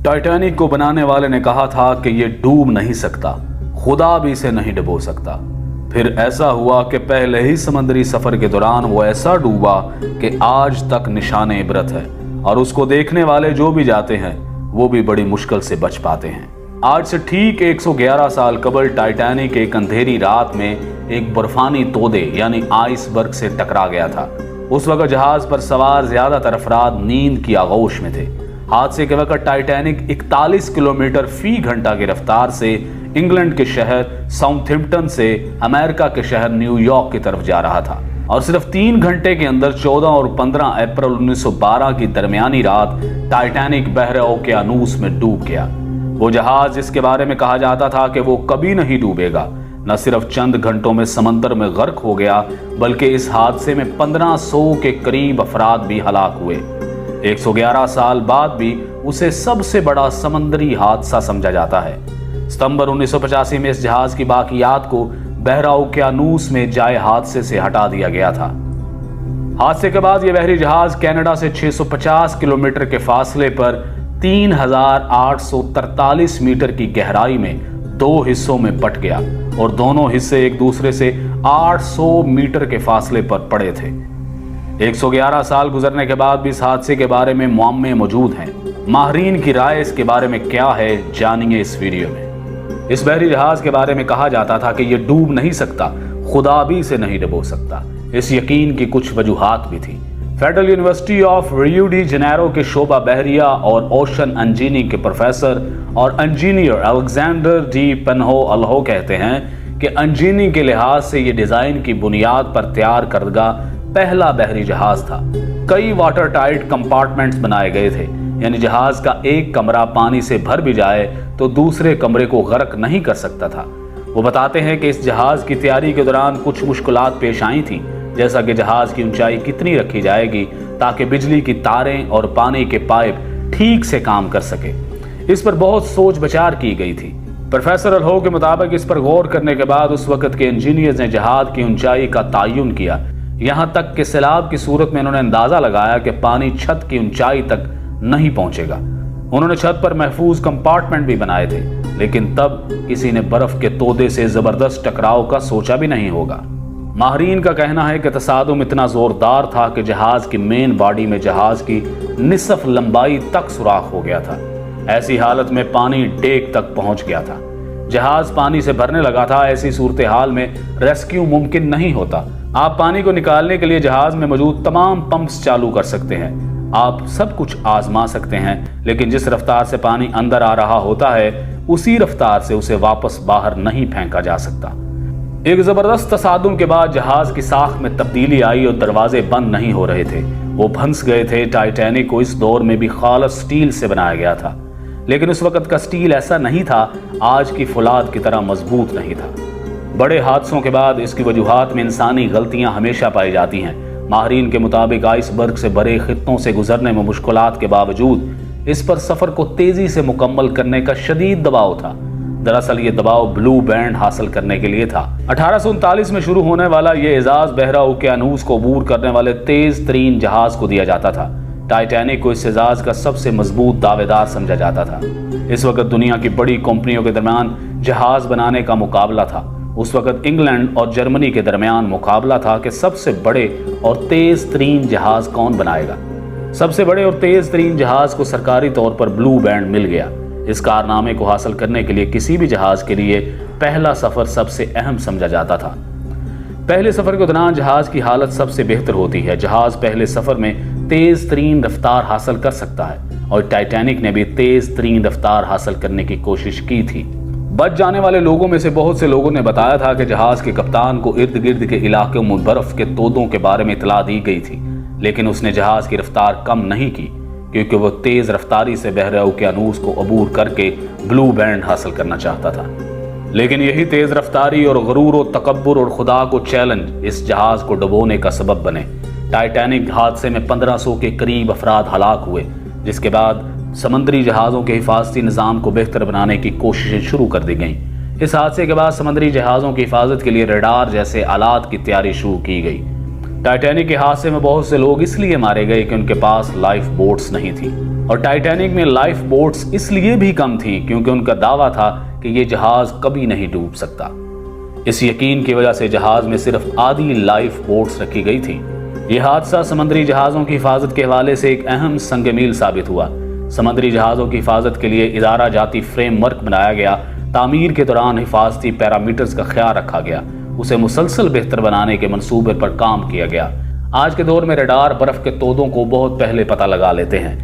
Titanic को बनाने वाले ने कहा था कि ये डूब नहीं सकता, खुदा भी इसे नहीं डुबो सकता। फिर ऐसा हुआ कि पहले ही समुद्री सफर के दौरान वो ऐसा डूबा कि आज तक निशाने इबरत है, और उसको देखने वाले जो भी जाते हैं वो भी बड़ी मुश्किल से बच पाते हैं। आज से ठीक 111 साल कबल टाइटैनिक एक अंधेरी रात में एक बर्फानी तोदे यानी आइसबर्ग से टकरा गया था। उस वक्त जहाज पर सवार ज्यादातर अफराद नींद की आगोश में थे। हादसे के वक्त टाइटैनिक 41 किलोमीटर फी घंटा की रफ्तार से इंग्लैंड के शहर साउथहैम्पटन से अमेरिका के शहर न्यूयॉर्क की तरफ जा रहा था, और सिर्फ 3 घंटे के अंदर 14 और 15 अप्रैल 1912 की दरमियानी रात टाइटैनिक बहरे ओकेयानूस में डूब गया। वो जहाज जिसके बारे में कहा जाता था कि वो कभी नहीं डूबेगा, न सिर्फ चंद घंटों में समंदर में गर्क हो गया, बल्कि इस हादसे में 1500 के करीब अफराद भी हलाक हुए। 111 साल बाद भी उसे सबसे बड़ा समंदरी हादसा समझा जाता है। सितंबर 1985 में इस जहाज की बाकियात को बहरा ओकेयानूस में जाए हादसे से हटा दिया गया था। हादसे के बाद यह बहरी जहाज कनाडा से 650 किलोमीटर के फासले पर 3843 मीटर की गहराई में 2 हिस्सों में बट गया, और दोनों हिस्से एक दूसरे से 800 मीटर के फासले पर पड़े थे। 111 साल गुजरने के बाद भी इस हादसे के बारे में मुअम्मे मौजूद हैं। माहिरीन की राय इसके बारे में क्या है, जानिए इस वीडियो में। इस बहरी जहाज के बारे में कहा जाता था कि यह डूब नहीं सकता, खुदा भी इसे नहीं डुबो सकता। इस यकीन की कुछ वजूहात भी थी। Federal university of Rio de Janeiro के शोबा बहरिया और ओशन इंजीनियरिंग के प्रोफेसर और इंजीनियर अलेक्जेंडर डी पेन्हो अल्हो कहते हैं कि इंजीनियरिंग के लिहाज से यह डिजाइन की बुनियाद पर तैयार करदा पहला बहरी जहाज था। कई वाटर टाइट कंपार्टमेंट्स बनाए गए थे, यानी जहाज का एक कमरा पानी से भर भी जाए तो दूसरे कमरे को गर्क नहीं कर सकता था। वो बताते हैं कि इस जहाज की तैयारी के दौरान कुछ मुश्किलात पेश आई थी, जैसा कि जहाज की ऊंचाई कितनी रखी जाएगी ताकि बिजली की तारें और पानी के पाइप ठीक से काम कर सके। इस पर बहुत सोच विचार की गई थी। प्रोफेसर अल्हो के मुताबिक इस पर गौर करने के बाद उस वक्त के इंजीनियर्स ने जहाज की ऊंचाई का तयन किया। यहाँ तक कि सैलाब की सूरत में उन्होंने अंदाजा लगाया कि पानी छत की ऊंचाई तक नहीं पहुंचेगा। उन्होंने छत पर महफूज कंपार्टमेंट भी बनाए थे, लेकिन तब किसी ने बर्फ के तोदे से जबरदस्त टकराव का सोचा भी नहीं होगा। माहिरीन का कहना है कि तसादुम इतना जोरदार था कि जहाज की मेन बॉडी में जहाज की निसफ लंबाई तक सुराख हो गया था। ऐसी हालत में पानी डेक तक पहुंच गया था। जहाज पानी से भरने लगा था। ऐसी सूरत हाल में रेस्क्यू मुमकिन नहीं होता। आप पानी को निकालने के लिए जहाज में मौजूद तमाम पंप्स चालू कर सकते हैं, आप सब कुछ आजमा सकते हैं, लेकिन जिस रफ्तार से पानी अंदर आ रहा होता है उसी रफ्तार से उसे वापस बाहर नहीं फेंका जा सकता। एक जबरदस्त तसादुम के बाद जहाज की साख में तब्दीली आई और दरवाजे बंद नहीं हो रहे थे, वो फंस गए थे। टाइटैनिक को इस दौर में भी खालस स्टील से बनाया गया था, लेकिन उस वक्त का स्टील ऐसा नहीं था, आज की फुलाद की तरह मजबूत नहीं था। बड़े हादसों के बाद इसकी वजूहात में इंसानी गलतियां हमेशा पाई जाती हैं। माहिरीन के मुताबिक आइसबर्ग से भरे खित्तों से गुजरने में मुश्किलात के बावजूद इस पर सफर को तेजी से मुकम्मल करने का शदीद दबाव था। दरअसल ये दबाव ब्लू बैंड हासिल करने के लिए था। 1839 में शुरू होने वाला ये एजाज बहरा ओकेयानूस को अबूर करने वाले तेज तरीन जहाज को दिया जाता था। टाइटैनिक को इस एजाज का सबसे मजबूत दावेदार समझा जाता था। इस वक्त दुनिया की बड़ी कंपनियों के दरमियान जहाज बनाने का मुकाबला था। उस वक्त इंग्लैंड और जर्मनी के दरमियान मुकाबला था कि सबसे बड़े और तेज तरीन जहाज कौन बनाएगा। सबसे बड़े और तेज तरीन जहाज को सरकारी तौर पर ब्लू बैंड मिल गया। इस कारनामे को हासिल करने के लिए किसी भी जहाज के लिए पहला सफर सबसे अहम समझा जाता था। पहले सफर के दौरान जहाज की हालत सबसे बेहतर होती है। जहाज पहले सफर में तेज तरीन रफ्तार हासिल कर सकता है, और टाइटैनिक ने भी तेज तरीन रफ्तार हासिल करने की कोशिश की थी। बच जाने वाले लोगों में से बहुत से लोगों ने बताया था कि जहाज के कप्तान को इर्द गिर्द के इलाकों में बर्फ के तोदों के बारे में इतला दी गई थी, लेकिन उसने जहाज की रफ्तार कम नहीं की, क्योंकि वो तेज रफ्तारी से बहरे ओकेयानूस को अबूर करके ब्लू बैंड हासिल करना चाहता था। लेकिन यही तेज रफ्तारी और गरूर और तकब्बुर और खुदा को चैलेंज इस जहाज को डुबोने का सबब बने। टाइटैनिक हादसे में 1500 के करीब अफराद हलाक हुए, जिसके बाद समंदरी जहाज़ों के हिफाजती निज़ाम को बेहतर बनाने की कोशिशें शुरू कर दी गईं। इस हादसे के बाद समंदरी जहाज़ों की हिफाजत के लिए रडार जैसे आलात की तैयारी शुरू की गई। टाइटैनिक के हादसे में बहुत से लोग इसलिए मारे गए कि उनके पास लाइफ बोट्स नहीं थी। اور ٹائٹینک میں لائف بوٹس اس لیے بھی کم تھیں کیونکہ ان کا دعویٰ تھا کہ یہ جہاز کبھی نہیں ڈوب سکتا۔ اس یقین کی وجہ سے جہاز میں صرف آدھی لائف بوٹس رکھی گئی تھی۔ یہ حادثہ سمندری جہازوں کی حفاظت کے حوالے سے ایک اہم سنگ میل ثابت ہوا۔ سمندری جہازوں کی حفاظت کے لیے ادارہ جاتی فریم ورک بنایا گیا۔ تعمیر کے دوران حفاظتی پیرامیٹرز کا خیال رکھا گیا۔ اسے مسلسل بہتر بنانے کے منصوبے پر کام کیا گیا۔ آج کے دور میں ریڈار برف کے تودوں کو بہت پہلے پتہ لگا لیتے ہیں۔